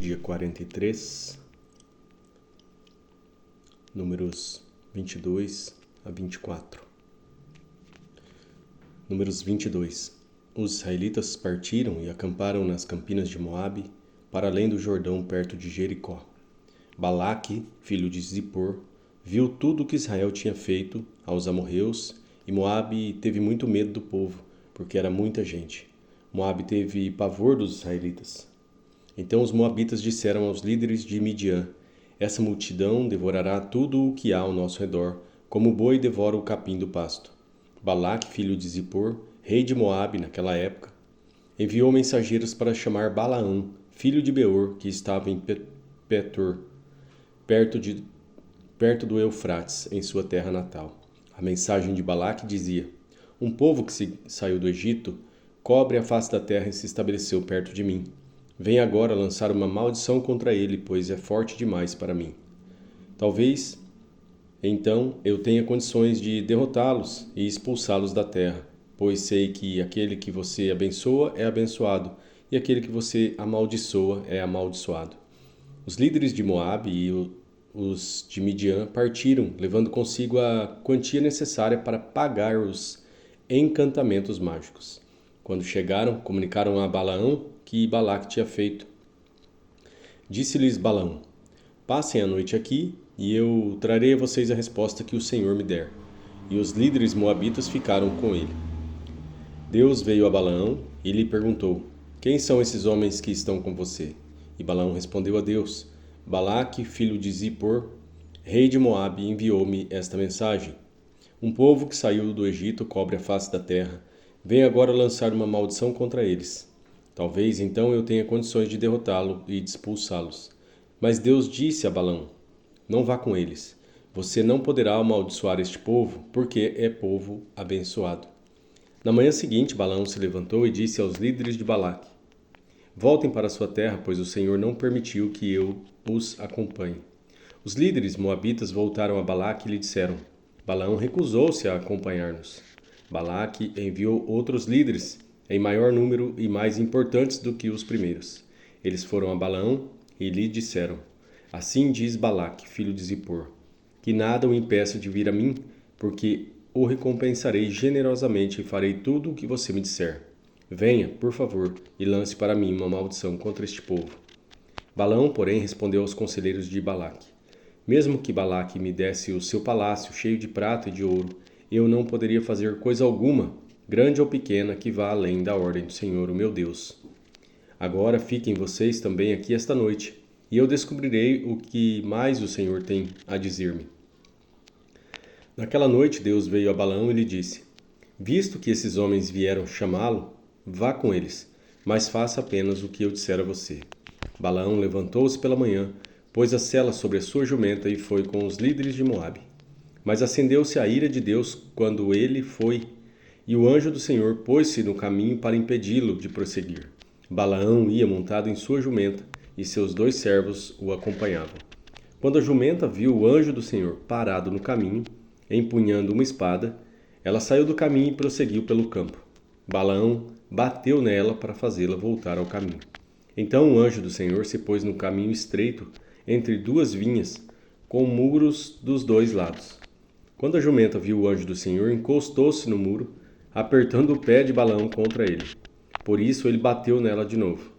dia 43, números 22 a 24. Números 22. Os israelitas partiram e acamparam nas campinas de Moabe, para além do Jordão, perto de Jericó. Balaque, filho de Zippor, viu tudo o que Israel tinha feito aos amorreus, e Moabe teve muito medo do povo, porque era muita gente. Moabe teve pavor dos israelitas. Então os moabitas disseram aos líderes de Midian: essa multidão devorará tudo o que há ao nosso redor, como o boi devora o capim do pasto. Balaque, filho de Zippor, rei de Moabe naquela época, enviou mensageiros para chamar Balaão, filho de Beor, que estava em Petor, perto do Eufrates, em sua terra natal. A mensagem de Balaque dizia: um povo que saiu do Egito cobre a face da terra e se estabeleceu perto de mim. Venha agora lançar uma maldição contra ele, pois é forte demais para mim. Talvez, então, eu tenha condições de derrotá-los e expulsá-los da terra, pois sei que aquele que você abençoa é abençoado, e aquele que você amaldiçoa é amaldiçoado. Os líderes de Moabe e os de Midian partiram, levando consigo a quantia necessária para pagar os encantamentos mágicos. Quando chegaram, comunicaram a Balaão que Balaque tinha feito. Disse-lhes Balaão: passem a noite aqui, e eu trarei a vocês a resposta que o Senhor me der. E os líderes moabitas ficaram com ele. Deus veio a Balaão e lhe perguntou: quem são esses homens que estão com você? E Balaão respondeu a Deus: Balaque, filho de Zippor, rei de Moabe, enviou-me esta mensagem. Um povo que saiu do Egito cobre a face da terra. Vem agora lançar uma maldição contra eles. Talvez então eu tenha condições de derrotá-lo e de expulsá-los. Mas Deus disse a Balaão: não vá com eles. Você não poderá amaldiçoar este povo, porque é povo abençoado. Na manhã seguinte, Balaão se levantou e disse aos líderes de Balaque: voltem para sua terra, pois o Senhor não permitiu que eu os acompanhe. Os líderes moabitas voltaram a Balaque e lhe disseram: Balaão recusou-se a acompanhar-nos. Balaque enviou outros líderes, em maior número e mais importantes do que os primeiros. Eles foram a Balaão e lhe disseram: assim diz Balaque, filho de Zippor, que nada o impeça de vir a mim, porque o recompensarei generosamente e farei tudo o que você me disser. Venha, por favor, e lance para mim uma maldição contra este povo. Balaão, porém, respondeu aos conselheiros de Balaque: mesmo que Balaque me desse o seu palácio cheio de prata e de ouro, eu não poderia fazer coisa alguma, grande ou pequena, que vá além da ordem do Senhor, o meu Deus. Agora fiquem vocês também aqui esta noite, e eu descobrirei o que mais o Senhor tem a dizer-me. Naquela noite Deus veio a Balaão e lhe disse: visto que esses homens vieram chamá-lo, vá com eles, mas faça apenas o que eu disser a você. Balaão levantou-se pela manhã, pôs a sela sobre a sua jumenta e foi com os líderes de Moabe. Mas acendeu-se a ira de Deus quando ele foi, e o anjo do Senhor pôs-se no caminho para impedi-lo de prosseguir. Balaão ia montado em sua jumenta, e seus 2 servos o acompanhavam. Quando a jumenta viu o anjo do Senhor parado no caminho, empunhando uma espada, ela saiu do caminho e prosseguiu pelo campo. Balaão bateu nela para fazê-la voltar ao caminho. Então o anjo do Senhor se pôs no caminho estreito, entre 2 vinhas, com muros dos 2 lados. Quando a jumenta viu o anjo do Senhor, encostou-se no muro, apertando o pé de Balaão contra ele. Por isso ele bateu nela de novo.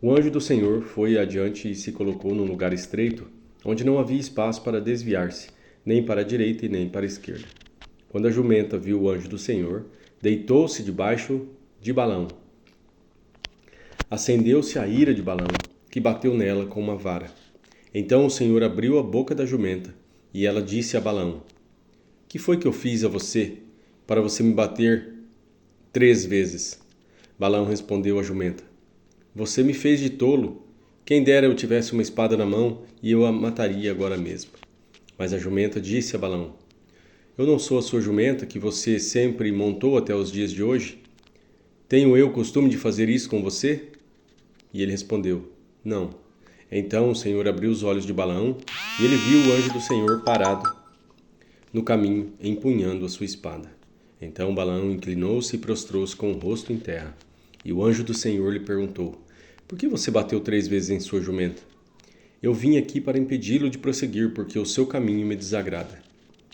O anjo do Senhor foi adiante e se colocou num lugar estreito, onde não havia espaço para desviar-se, nem para a direita e nem para a esquerda. Quando a jumenta viu o anjo do Senhor, deitou-se debaixo de Balaão. Acendeu-se a ira de Balaão, que bateu nela com uma vara. Então o Senhor abriu a boca da jumenta, e ela disse a Balaão: que foi que eu fiz a você, para você me bater 3 vezes? Balaão respondeu à jumenta: você me fez de tolo. Quem dera eu tivesse uma espada na mão, e eu a mataria agora mesmo. Mas a jumenta disse a Balaão: eu não sou a sua jumenta, que você sempre montou até os dias de hoje? Tenho eu o costume de fazer isso com você? E ele respondeu: não. Então o Senhor abriu os olhos de Balaão, e ele viu o anjo do Senhor parado no caminho, empunhando a sua espada. Então Balaão inclinou-se e prostrou-se com o rosto em terra. E o anjo do Senhor lhe perguntou: Por que você bateu 3 vezes em sua jumenta? Eu vim aqui para impedi-lo de prosseguir, porque o seu caminho me desagrada.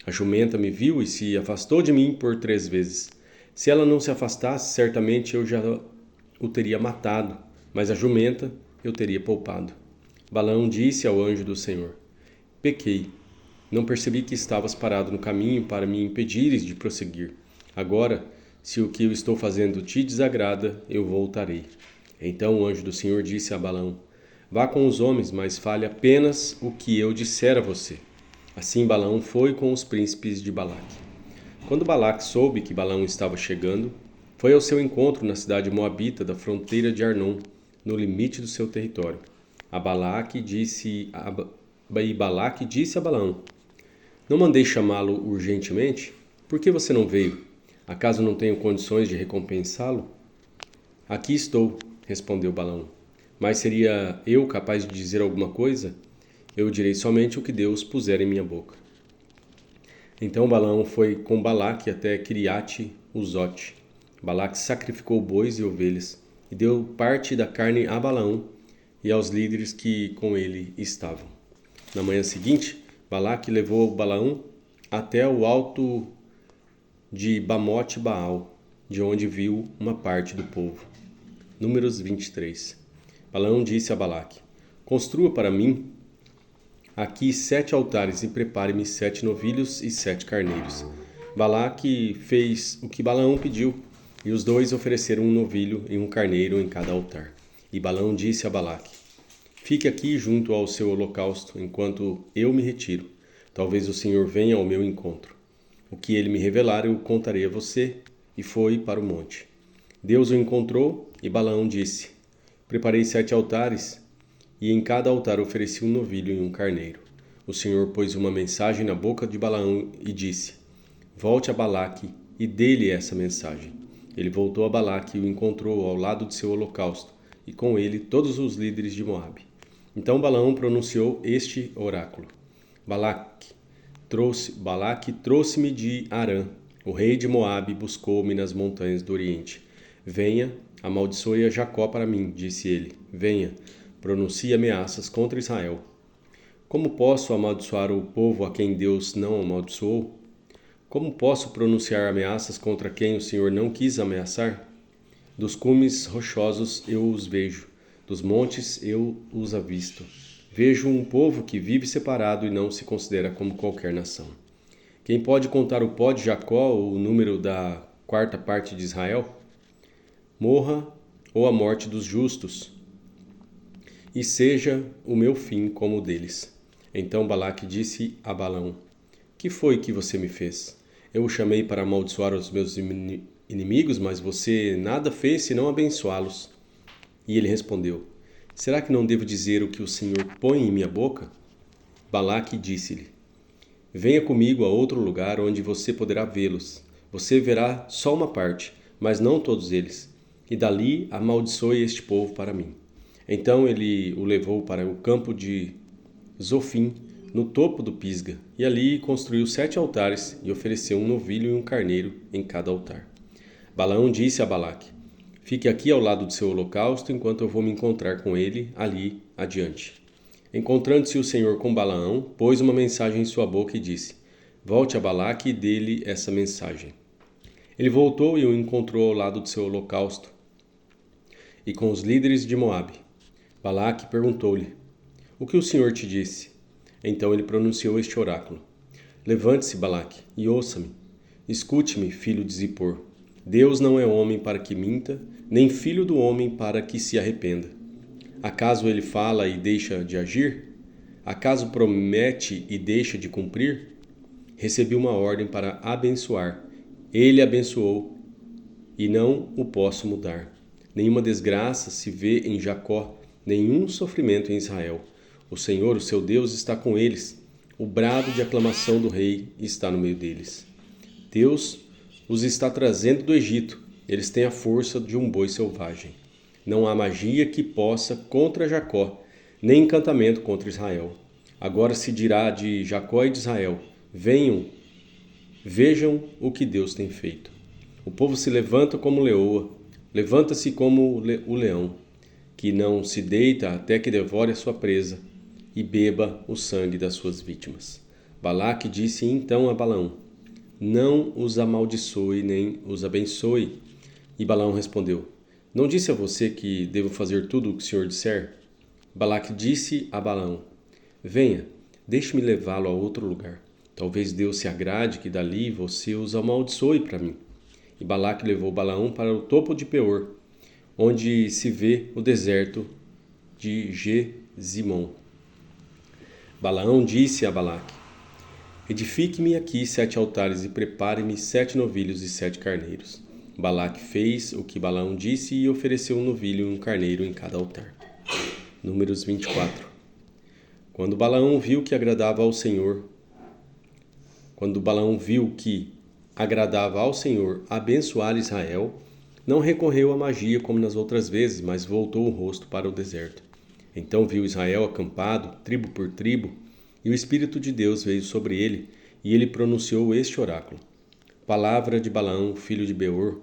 A jumenta me viu e se afastou de mim por 3 vezes. Se ela não se afastasse, certamente eu já o teria matado, mas a jumenta eu teria poupado. Balaão disse ao anjo do Senhor: Pequei. Não percebi que estavas parado no caminho para me impedires de prosseguir. Agora, se o que eu estou fazendo te desagrada, eu voltarei. Então o anjo do Senhor disse a Balaão: Vá com os homens, mas fale apenas o que eu disser a você. Assim Balaão foi com os príncipes de Balaque. Quando Balaque soube que Balaão estava chegando, foi ao seu encontro na cidade moabita da fronteira de Arnon, no limite do seu território. Balaque disse a Balaão: Não mandei chamá-lo urgentemente? Por que você não veio? Acaso não tenho condições de recompensá-lo? Aqui estou, respondeu Balaão. Mas seria eu capaz de dizer alguma coisa? Eu direi somente o que Deus puser em minha boca. Então Balaão foi com Balaque até Quiriate-Uzote. Balaque sacrificou bois e ovelhas e deu parte da carne a Balaão e aos líderes que com ele estavam. Na manhã seguinte, Balaque levou Balaão até o alto de Bamote Baal, de onde viu uma parte do povo. Números 23. Balaão disse a Balaque: Construa para mim aqui 7 altares e prepare-me 7 novilhos e 7 carneiros. Balaque fez o que Balaão pediu, e os dois ofereceram um novilho e um carneiro em cada altar. E Balaão disse a Balaque: Fique aqui junto ao seu holocausto, enquanto eu me retiro. Talvez o Senhor venha ao meu encontro. O que ele me revelar eu contarei a você. E foi para o monte. Deus o encontrou, e Balaão disse: Preparei 7 altares, e em cada altar ofereci um novilho e um carneiro. O Senhor pôs uma mensagem na boca de Balaão e disse: Volte a Balaque e dê-lhe essa mensagem. Ele voltou a Balaque e o encontrou ao lado de seu holocausto, e com ele todos os líderes de Moabe. Então Balaão pronunciou este oráculo: Balaque trouxe-me de Arã. O rei de Moabe buscou-me nas montanhas do Oriente. Venha, amaldiçoe a Jacó para mim, disse ele. Venha, pronuncie ameaças contra Israel. Como posso amaldiçoar o povo a quem Deus não amaldiçoou? Como posso pronunciar ameaças contra quem o Senhor não quis ameaçar? Dos cumes rochosos eu os vejo, dos montes eu os avisto. Vejo um povo que vive separado e não se considera como qualquer nação. Quem pode contar o pó de Jacó ou o número da 4ª parte de Israel? Morra ou a morte dos justos, e seja o meu fim como o deles. Então Balaque disse a Balaão: Que foi que você me fez? Eu o chamei para amaldiçoar os meus inimigos, mas você nada fez senão abençoá-los. E ele respondeu: Será que não devo dizer o que o Senhor põe em minha boca? Balaque disse-lhe: Venha comigo a outro lugar onde você poderá vê-los. Você verá só uma parte, mas não todos eles. E dali amaldiçoe este povo para mim. Então ele o levou para o campo de Zofim, no topo do Pisga, e ali construiu 7 altares e ofereceu um novilho e um carneiro em cada altar. Balaão disse a Balaque: Fique aqui ao lado do seu holocausto, enquanto eu vou me encontrar com ele ali adiante. Encontrando-se o Senhor com Balaão, pôs uma mensagem em sua boca e disse: Volte a Balaque e dê-lhe essa mensagem. Ele voltou e o encontrou ao lado do seu holocausto e com os líderes de Moabe. Balaque perguntou-lhe: O que o Senhor te disse? Então ele pronunciou este oráculo: Levante-se, Balaque, e ouça-me. Escute-me, filho de Zippor. Deus não é homem para que minta, nem filho do homem para que se arrependa. Acaso ele fala e deixa de agir? Acaso promete e deixa de cumprir? Recebi uma ordem para abençoar. Ele abençoou e não o posso mudar. Nenhuma desgraça se vê em Jacó, nenhum sofrimento em Israel. O Senhor, o seu Deus, está com eles. O brado de aclamação do rei está no meio deles. Deus os está trazendo do Egito. Eles têm a força de um boi selvagem. Não há magia que possa contra Jacó, nem encantamento contra Israel. Agora se dirá de Jacó e de Israel: Venham, vejam o que Deus tem feito. O povo se levanta como leoa, levanta-se como o leão. que não se deita até que devore a sua presa e beba o sangue das suas vítimas. Balaque disse então a Balaão: Não os amaldiçoe nem os abençoe. E Balaão respondeu: Não disse a você que devo fazer tudo o que o Senhor disser? Balaque disse a Balaão: Venha, deixe-me levá-lo a outro lugar. Talvez Deus se agrade que dali você os amaldiçoe para mim. E Balaque levou Balaão para o topo de Peor, onde se vê o deserto de Gesimon. Balaão disse a Balaque: Edifique-me aqui 7 altares e prepare-me 7 novilhos e 7 carneiros. Balaque fez o que Balaão disse e ofereceu um novilho e um carneiro em cada altar. Números 24. Quando Balaão viu que agradava ao Senhor abençoar Israel, não recorreu à magia como nas outras vezes, mas voltou o rosto para o deserto. Então viu Israel acampado, tribo por tribo, e o Espírito de Deus veio sobre ele, e ele pronunciou este oráculo. Palavra de Balaão, filho de Beor,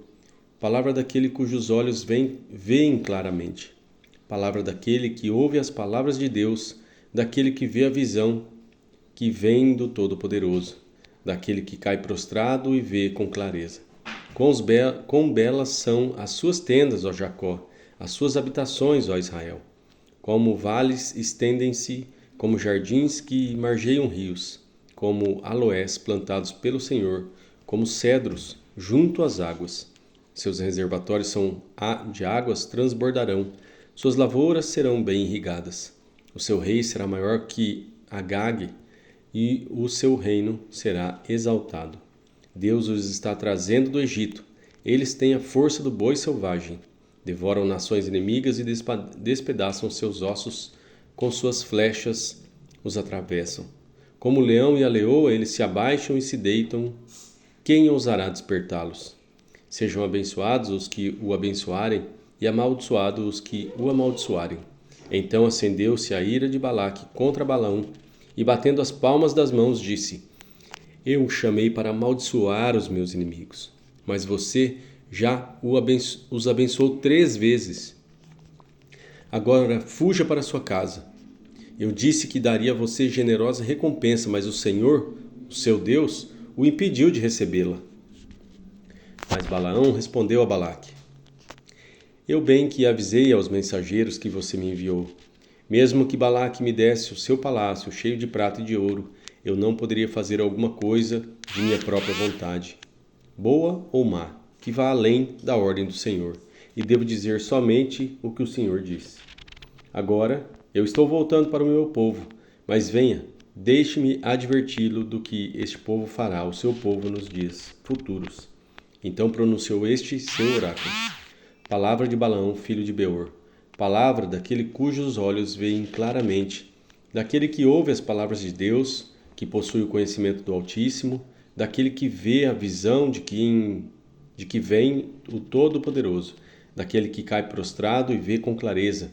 palavra daquele cujos olhos veem claramente, palavra daquele que ouve as palavras de Deus, daquele que vê a visão que vem do Todo-Poderoso, daquele que cai prostrado e vê com clareza. Quão belas são as suas tendas, ó Jacó, as suas habitações, ó Israel. Como vales estendem-se, como jardins que margeiam rios, como aloés plantados pelo Senhor, como cedros junto às águas. Seus reservatórios de águas transbordarão, suas lavouras serão bem irrigadas. O seu rei será maior que Agag, e o seu reino será exaltado. Deus os está trazendo do Egito. Eles têm a força do boi selvagem. Devoram nações inimigas e despedaçam seus ossos, com suas flechas os atravessam. Como o leão e a leoa, eles se abaixam e se deitam. Quem ousará despertá-los? Sejam abençoados os que o abençoarem e amaldiçoados os que o amaldiçoarem. Então acendeu-se a ira de Balaque contra Balaão, e batendo as palmas das mãos disse: Eu o chamei para amaldiçoar os meus inimigos, mas você já os abençoou 3 vezes. Agora fuja para sua casa. Eu disse que daria a você generosa recompensa, mas o Senhor, o seu Deus, o impediu de recebê-la. Mas Balaão respondeu a Balaque: Eu bem que avisei aos mensageiros que você me enviou. Mesmo que Balaque me desse o seu palácio cheio de prata e de ouro, eu não poderia fazer alguma coisa de minha própria vontade, boa ou má, que vá além da ordem do Senhor, e devo dizer somente o que o Senhor disse. Agora, eu estou voltando para o meu povo, mas venha, deixe-me adverti-lo do que este povo fará ao seu povo nos dias futuros. Então pronunciou este seu oráculo. Palavra de Balaão, filho de Beor. Palavra daquele cujos olhos veem claramente, daquele que ouve as palavras de Deus, que possui o conhecimento do Altíssimo, daquele que vê a visão de que vem o Todo-Poderoso, daquele que cai prostrado e vê com clareza.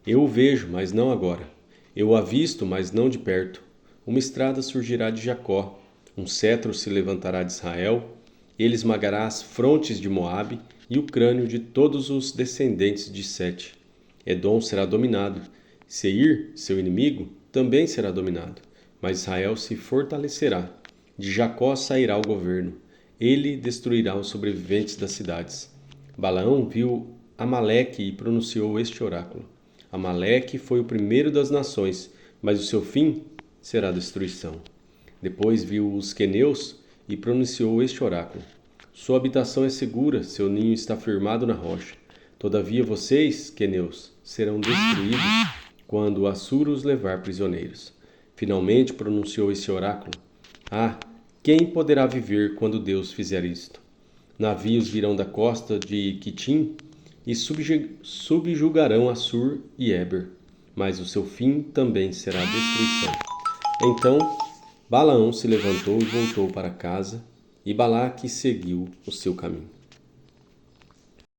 Eu o vejo, mas não agora. Eu o avisto, mas não de perto. Uma estrada surgirá de Jacó, um cetro se levantará de Israel, ele esmagará as frontes de Moabe e o crânio de todos os descendentes de Sete. Edom será dominado. Seir, seu inimigo, também será dominado. Mas Israel se fortalecerá. De Jacó sairá o governo. Ele destruirá os sobreviventes das cidades. Balaão viu Amaleque e pronunciou este oráculo. Amaleque foi o primeiro das nações, mas o seu fim será destruição. Depois viu os queneus e pronunciou este oráculo. Sua habitação é segura, seu ninho está firmado na rocha. Todavia vocês, queneus, serão destruídos quando o Assuro os levar prisioneiros. Finalmente pronunciou esse oráculo. Quem poderá viver quando Deus fizer isto? Navios virão da costa de Quitim e subjugarão Assur e Eber, mas o seu fim também será destruição. Então Balaão se levantou e voltou para casa, e Balaque seguiu o seu caminho.